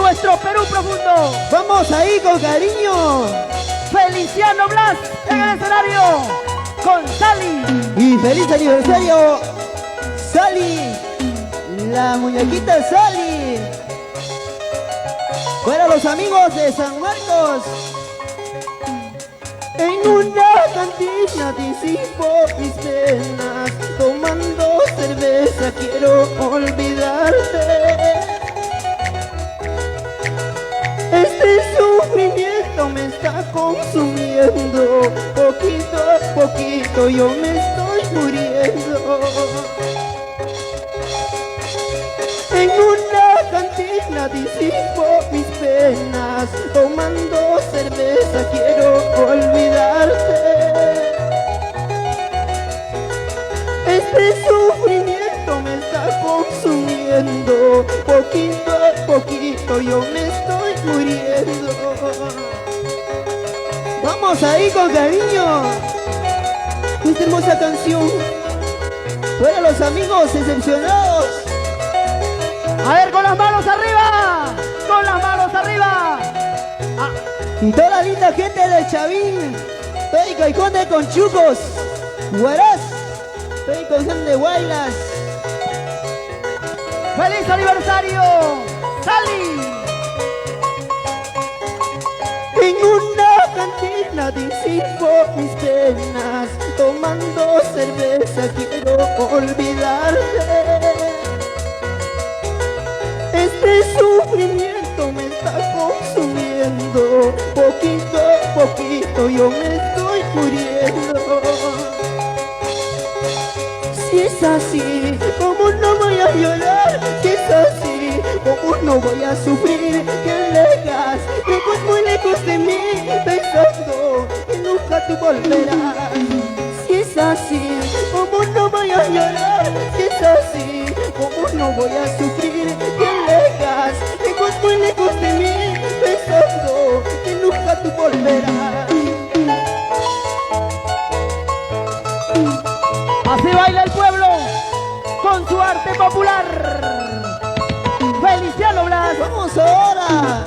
nuestro Perú profundo. Vamos ahí con cariño. Feliciano Blas en el escenario con Sally. Y feliz aniversario, Sally, la muñequita Sally. Para los amigos de San Marcos. En una cantina disipo mis penas, tomando cerveza quiero olvidarte. Este sufrimiento me está consumiendo, poquito a poquito yo me estoy muriendo. En una cantina disipo mis penas, tomando cerveza quiero olvidarte. Este sufrimiento me está consumiendo, poquito a poquito yo me estoy muriendo. Vamos ahí con cariño, esta hermosa canción para los amigos decepcionados. A ver, con las manos arriba, con las manos arriba. Y toda la linda gente del Chavín, estoy Caiconde con Chucos, Huaraz, estoy con gente de Guaylas. ¡Feliz aniversario, Sally! En una cantina disipo mis penas, tomando cerveza quiero olvidarte. Este sufrimiento me está consumiendo, poquito a poquito yo me estoy muriendo. Si es así, ¿cómo no voy a llorar? Si es así, ¿cómo no voy a sufrir? Que lejos, lejos, muy lejos de mí, pensando que nunca tú volverás. Si es así, ¿cómo no voy a llorar? Si es así, ¿cómo no voy a sufrir? Que lejos, lejos, muy lejos de mí, pensando que nunca tú volverás. Así baila el pueblo con su arte popular. Feliciano Blas. ¡Vamos ahora!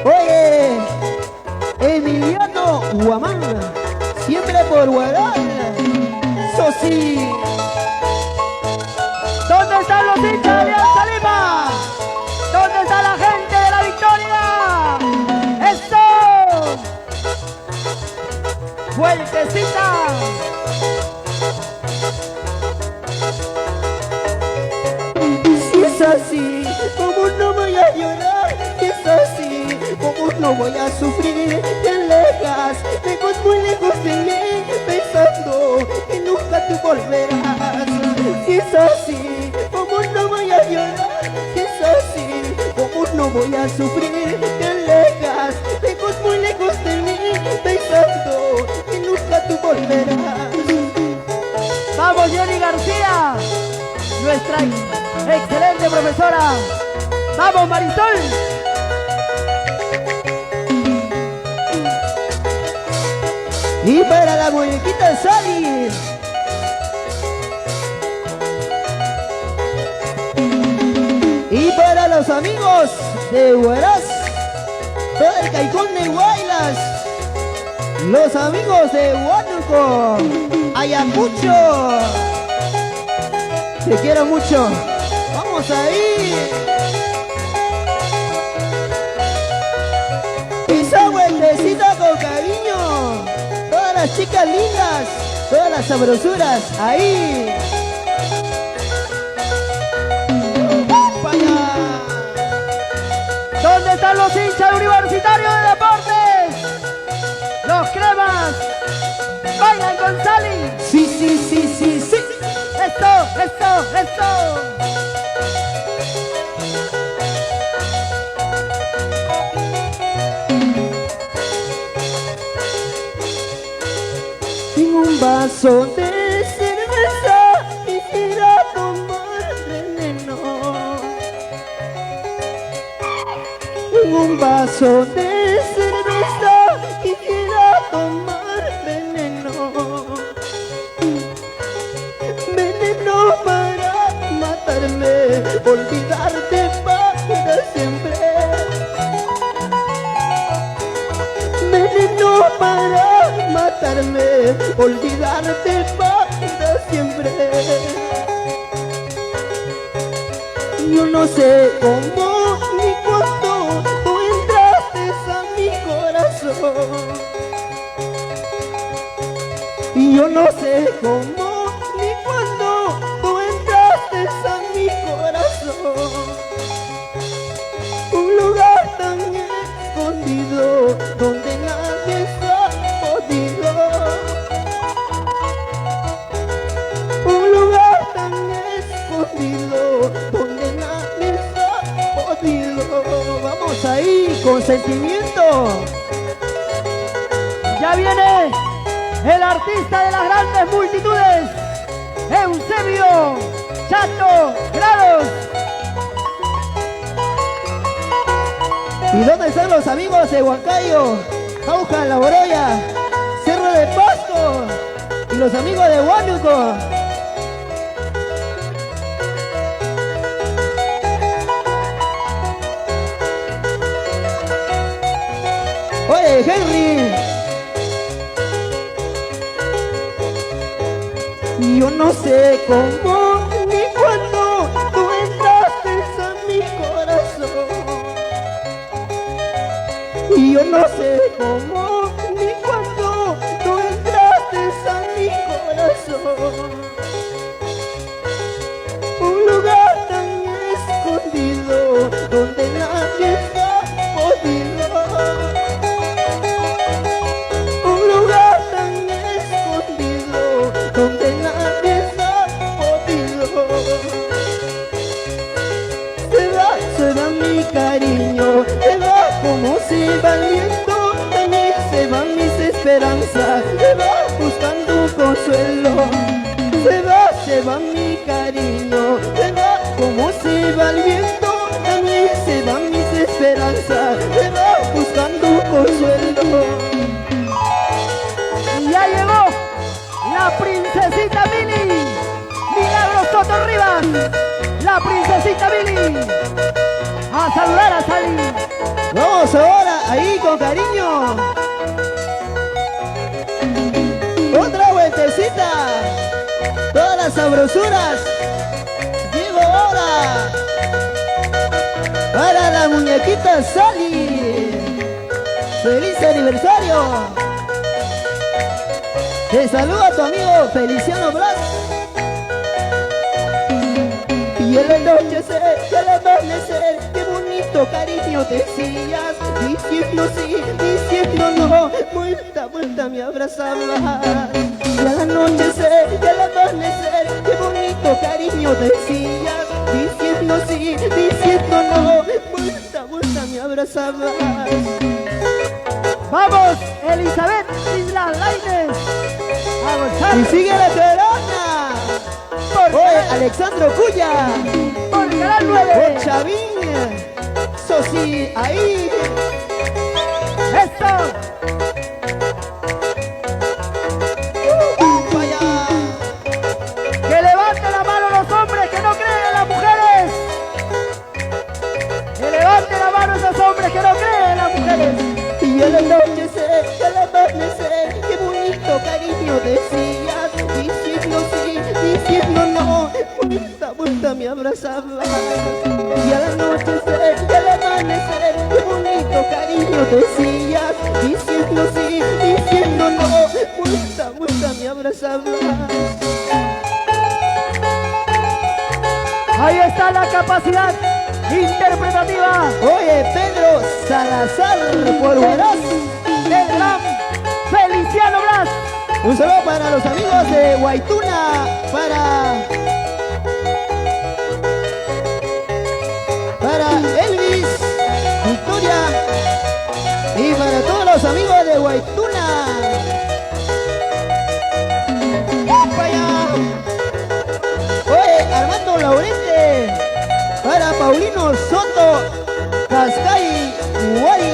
Oye, Emiliano Guamán, siempre por Guaral. Eso sí. ¿Dónde están los hinchas de Alianza Lima? ¿Dónde está la gente de la Victoria? ¡Eso! ¡Vueltecita! Si es así, ¿cómo no voy a llorar? Si es así, ¿cómo no voy a sufrir? Que lejos, lejos, muy lejos de mí, pensando que nunca tú volverás. Si es así, ¿cómo no voy a llorar? Si es así, ¿cómo no voy a sufrir? Que lejos, lejos, muy lejos de mí, pensando que nunca tú volverás. Vamos, Jenny García, nuestra excelente profesora. Vamos, Marisol. Y para la muñequita Sally. Y para los amigos de Huaraz, todo el Caicón de Guaylas, los amigos de Huánuco, Ayacucho, te quiero mucho. Vamos ahí. Esa vueltecita con cariño. Todas las chicas lindas, todas las sabrosuras, ahí. ¿Dónde están los hinchas universitarios de deportes? Los cremas. Bailan con Sally. Sí, sí, sí, sí, sí. Esto, esto, esto. En un vaso de cerveza quisiera tomar veneno. En un vaso de cerveza quisiera tomar veneno. Veneno para matarme, olvidarte para Yo no sé cómo ni cuándo tú entraste a mi corazón. Y yo no sé cómo ni cuándo tú entraste a mi corazón. Un lugar tan escondido donde nadie está podido. Un lugar tan escondido donde nadie está podido. Vamos ahí con sentimiento. Ya viene el artista de las grandes multitudes, Eusebio Chato Grados. ¿Y dónde están los amigos de Huancayo, Jauja, La Boroya, Cerro de Pasto y los amigos de Huánuco? Oye, Henry, yo no sé cómo ni cuándo tú entraste a mi corazón. Y yo no sé cómo ni cuándo tú entraste a mi corazón. Un lugar tan escondido donde nadie está podido. Un lugar tan escondido donde nadie está podido. Se va mi cariño, se va como se va el viento, también se van mis esperanzas, se va buscando un consuelo. Se va mi cariño, se va como se va el viento, también se van mis esperanzas, se va buscando un consuelo. Y ya llegó la princesita Mili, Milagros Soto Rivas, la princesita Mili, a saludar a Sally. Vamos ahora, ahí con cariño. Otra vueltecita. Todas las sabrosuras. Llego ahora para la muñequita Sally. ¡Feliz aniversario! Te saluda tu amigo Feliciano Blas. Y el anochecer, y el amanecer, qué bonito cariño decías, diciendo sí, diciendo no, vuelta, vuelta me abrazabas. Y al anochecer, y al amanecer, qué bonito cariño decías, diciendo sí, diciendo no, vuelta, vuelta me abrazabas. Vamos, Elizabeth Isla Lainez, a gozar. Y sigue la corona. Oye, Alexandro Cuya, Por Canal 9. por Chavín, Sosi, ahí. Esto. Vaya. Que levanten la mano los hombres que no creen en las mujeres. Que levanten la mano esos hombres que no creen en las mujeres. Y al anochecer, y al amanecer, qué bonito cariño decías, diciendo sí, diciendo no, vuelta, vuelta me abrazabas. Y al anochecer, y al amanecer, qué bonito cariño decías, diciendo sí, diciendo no, vuelta, vuelta me abrazabas. Ahí está la capacidad interpretativa Oye, Pedro Salazar, por Huaraz. del gran Feliciano Blas. Un saludo para los amigos de Guaituna, para Elvis, Victoria y para todos los amigos de Guaituna. ¡Para allá! Oye, Armando Laurente, para Paulino Soto, Cascay, Guay.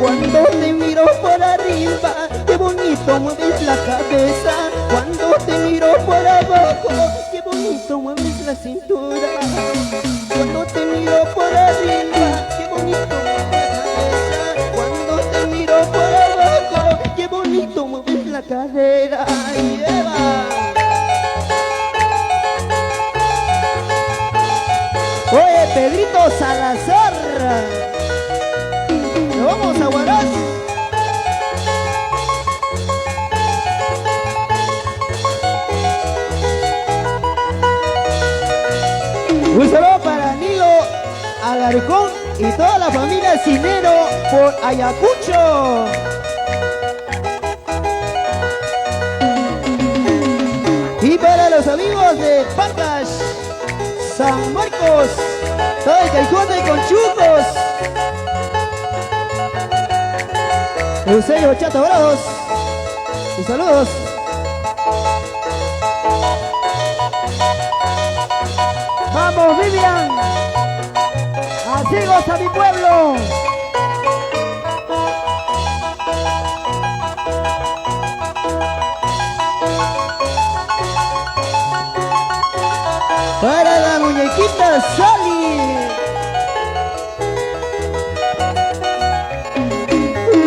Cuando te miro por arriba, qué bonito mueves la cabeza. Cuando te miro por abajo, qué bonito mueves la cintura. Cuando te miro por arriba, qué bonito mueves la cabeza. Cuando te miro por abajo, qué bonito mueves la cadera. Pedrito Salazar. Nos vamos a Huaraz. Un saludo para Nilo Alarcón y toda la familia Cinero por Ayacucho. Y para los amigos de Pacas, San Marcos, todo el Caicote con Chucos, Eusebio Chato Brados, y saludos. Vamos, Vivian. Así goza mi pueblo. Para la muñequita Sally.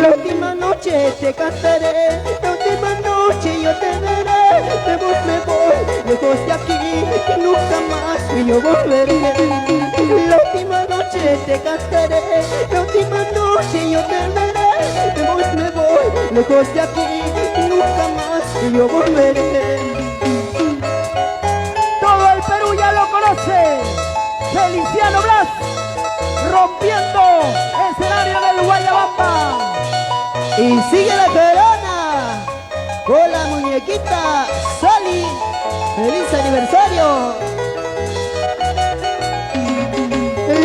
La última noche te cantaré, la última noche yo te veré. Me voy, lejos de aquí, que nunca más yo volveré. La última noche te cantaré, la última noche yo te veré. Me voy, lejos de aquí, que nunca más yo volveré. Todo el Perú ya lo conoce. Feliciano Blas, rompiendo escenario del Guayabamba. Y sigue la corona con la muñequita Sally. ¡Feliz aniversario!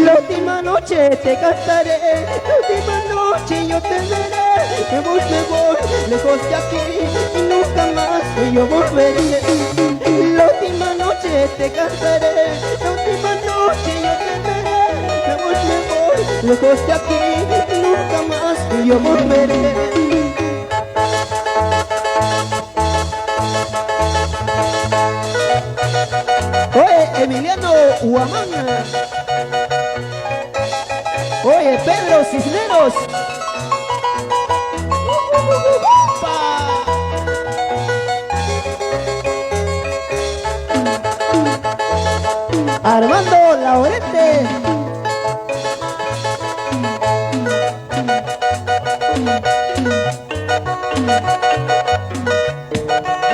La última noche te cantaré, la última noche yo te veré. Me voy, lejos de aquí y nunca más yo volveré. La última noche te cantaré, la última noche yo te veré. Me voy, lejos de aquí y nunca más yo volveré. Oye, Emiliano Huamán. Oye, Pedro Cisneros. Armando Laurente.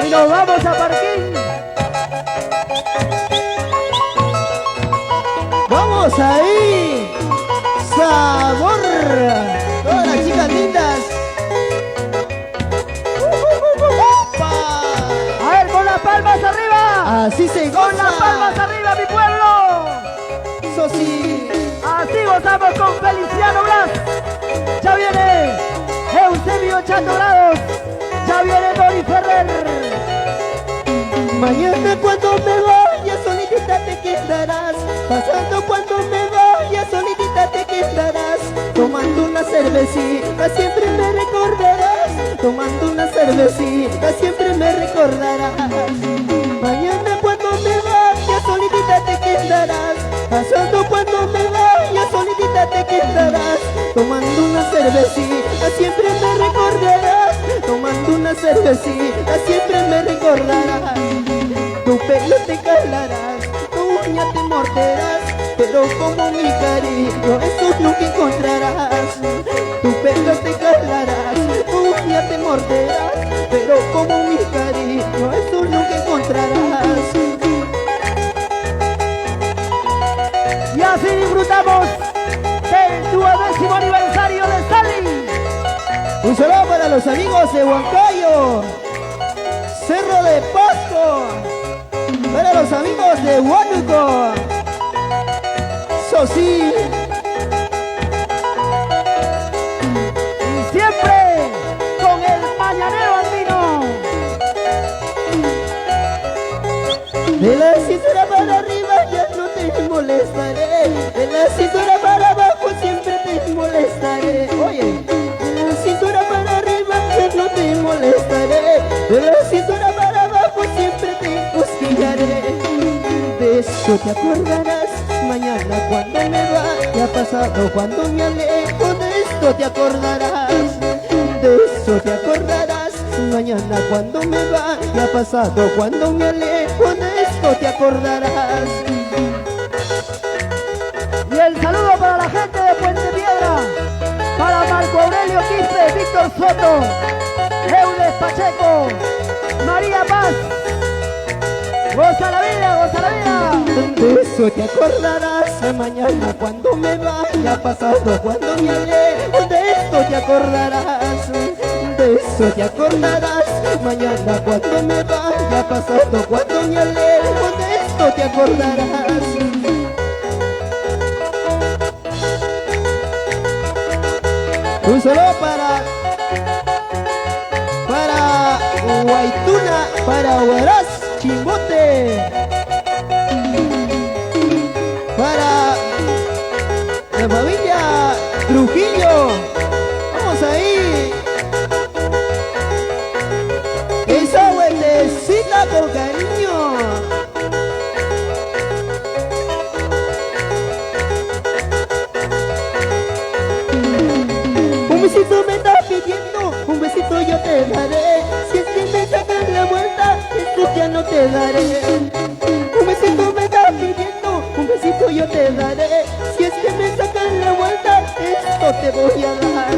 Y nos vamos a Parquín. Vamos ahí. Sabor. Todas las chicas lindas. A ver, con las palmas arriba. Así se Con las palmas goza. arriba, mi pueblo. Eso sí. Así gozamos con Feliciano Blas. Ya viene Eusebio Chato Brados. Ya viene Dori Ferrer. Mañana cuando me vaya solitita te quedarás. Pasando cuando me vaya solitita te quedarás. Tomando una cervecita siempre me recordarás. Tomando una cervecita siempre me recordarás. Mañana cuando me vaya solitita te quedarás. Pasando cuando me vaya solitita te quedarás. Tomando una cervecita siempre me recordarás. Tomando una cervecita siempre me recordarás. Tu pelo te calarás, tu uña te morderás, pero como mi cariño eso nunca encontrarás. Tu pelo te calarás, tu uña te morderás, pero como mi cariño eso nunca encontrarás. Y así disfrutamos del 9º aniversario de Sally. Un saludo para los amigos de Huancayo, Cerro de Pasco, para los amigos de Huánuco. Eso sí. Y siempre con el mañanero andino. De la cintura para arriba ya no te molestaré. De la cintura para abajo siempre te molestaré. Oye, de la cintura para arriba ya no te molestaré. De la cintura para abajo siempre te cosquillaré. De eso te acordarás mañana cuando me vaya pasado, cuando me alejo. De esto te acordarás. De eso te acordarás mañana cuando me vaya pasado, cuando me alejo. De esto te acordarás. Y Rogelio Quispe, Víctor Soto, Eudes Pacheco, María Paz. ¡Goza la vida, goza la vida! De eso te acordarás mañana cuando me vaya, pasado cuando me aleje. De esto te acordarás, de eso te acordarás mañana cuando me vaya, pasado cuando me aleje. De esto te acordarás. Un solo para Guaituna, para Huaraz, Chimbote, para la familia Trujillo. Vamos ahí. Esa vueltecita con cariño. Un besito me estás pidiendo, un besito yo te daré. Si es que me sacas la vuelta, esto ya no te daré. Un besito me estás pidiendo, un besito yo te daré. Si es que me sacas la vuelta, esto te voy a dar.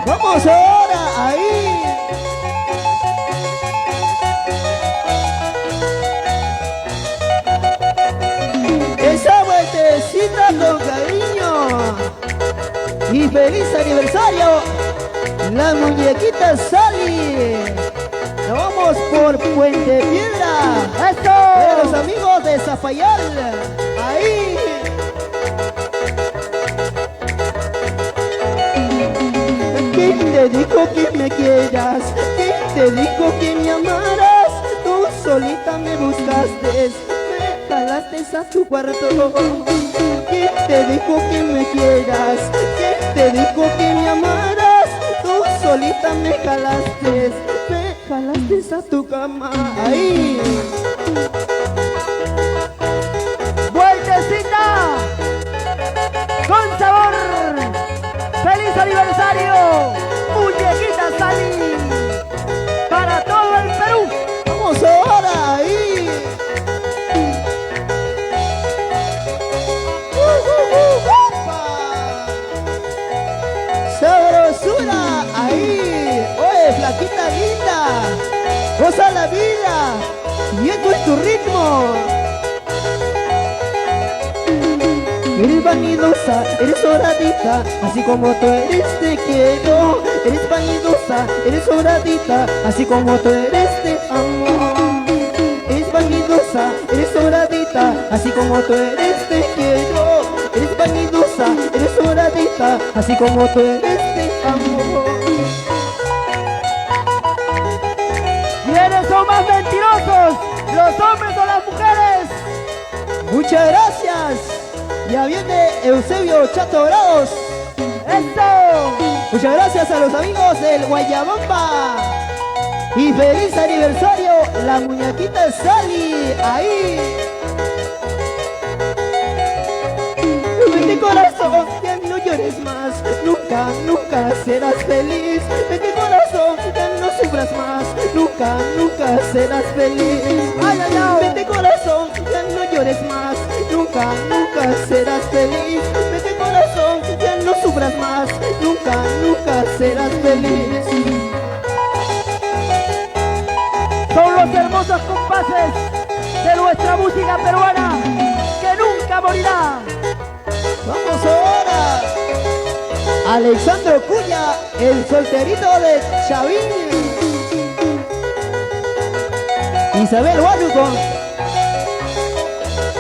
Vamos ahora, ahí. Esa vueltecita con cariño. Y feliz aniversario, la muñequita Sally. Nos vamos por Puente Piedra. ¡Esto! De los amigos de Zafayal. Ahí. ¿Quién te dijo que me quieras? ¿Quién te dijo que me amaras? Tú solita me buscaste, me jalaste a tu cuarto. ¿Quién te dijo que me quieras? ¿Quién te dijo que me amaras? Tú solita me jalaste a tu cama. Ahí. ¡Vueltecita! ¡Con sabor! ¡Feliz aniversario! ¡Muñequita Sally! ¡Para todo el Perú! Vamos ahora, ahí. ¡Opa! ¡Sabrosura! Ahí. Oye, flaquita linda. Goza la vida. Y esto es tu ritmo. Eres vanidosa, eres oradita, así como tú eres te quiero. Eres vanidosa, eres oradita, así como tú eres te amo. Eres vanidosa, eres oradita, así como tú eres te quiero. Eres vanidosa, eres oradita, así como tú eres te amo. ¿Quiénes son más mentirosos? ¿Los hombres o las mujeres? Muchas gracias. Ya viene Eusebio Chato Dorados. ¡Esto! Muchas gracias a los amigos del Guayabamba. Y feliz aniversario, la muñequita Sally. Ahí. Vete corazón, ya no llores más. Nunca, nunca serás feliz. Vete corazón, ya no sufras más. Nunca, nunca serás feliz. ¡Ay, ay, ay! Vete corazón, ya no llores más. Nunca, nunca serás feliz. Vete corazón, ya no sufras más. Nunca, nunca serás feliz. Son los hermosos compases de nuestra música peruana que nunca morirá. Vamos ahora. Alexandro Cuña, el solterito de Chavín. Isabel Huánuco.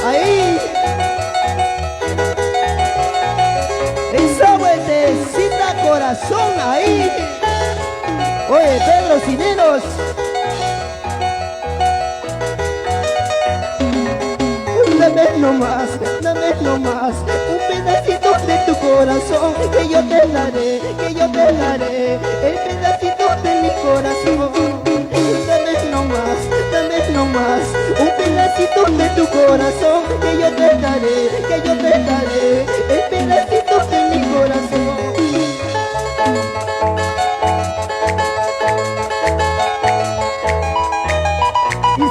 Ahí. Esa vueltecita corazón ahí. Oye, Pedro Cineros. Dame nomás, un pedacito de tu corazón, que yo te daré, el pedacito de mi corazón. Dame nomás, un pedacito de tu corazón, que yo te daré, el pedacito de mi corazón. Y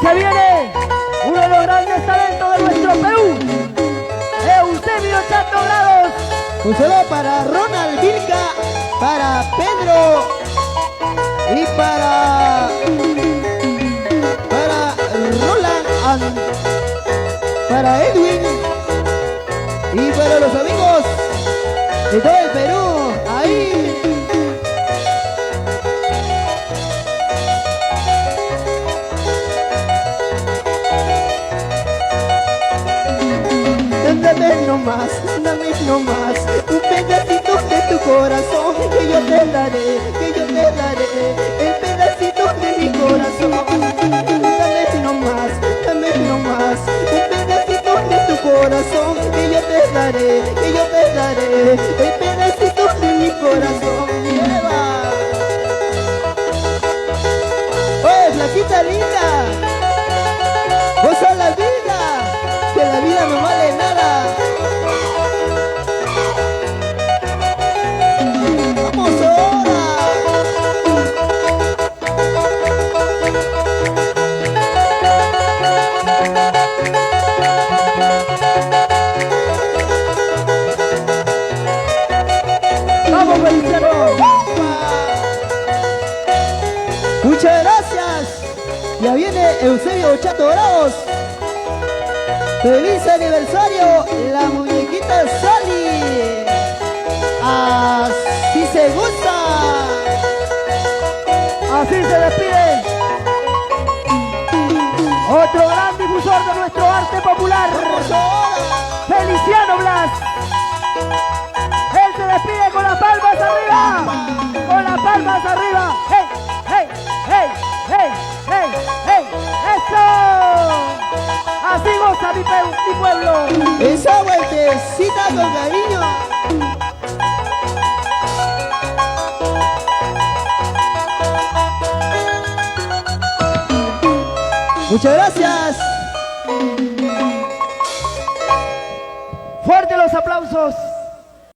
para Pedro y para Roland, para Edwin y para los amigos de todo el Perú. Ahí. Dame nomás un pedacito de tu corazón, que yo te daré, el pedacito de mi corazón. Dame nomás un pedacito de tu corazón, que yo te daré, el pedacito de mi corazón. Lleva. Oye, flaquita linda, goza la vida, que la vida no vale nada. ¡Vamos ahora! ¡Vamos, Feliciano! Muchas gracias. Ya viene Eusebio Chato Bravos. ¡Feliz aniversario, la muñequita Sally! ¡Así se gusta! Así se despide otro gran difusor de nuestro arte popular, Feliciano Blas. Él se despide con las palmas arriba, con las palmas arriba. ¡Hey, hey, hey, hey, hey, hey! ¡Eso! Así goza mi pueblo. Esa vueltecita con cariño. Muchas gracias. Fuerte los aplausos.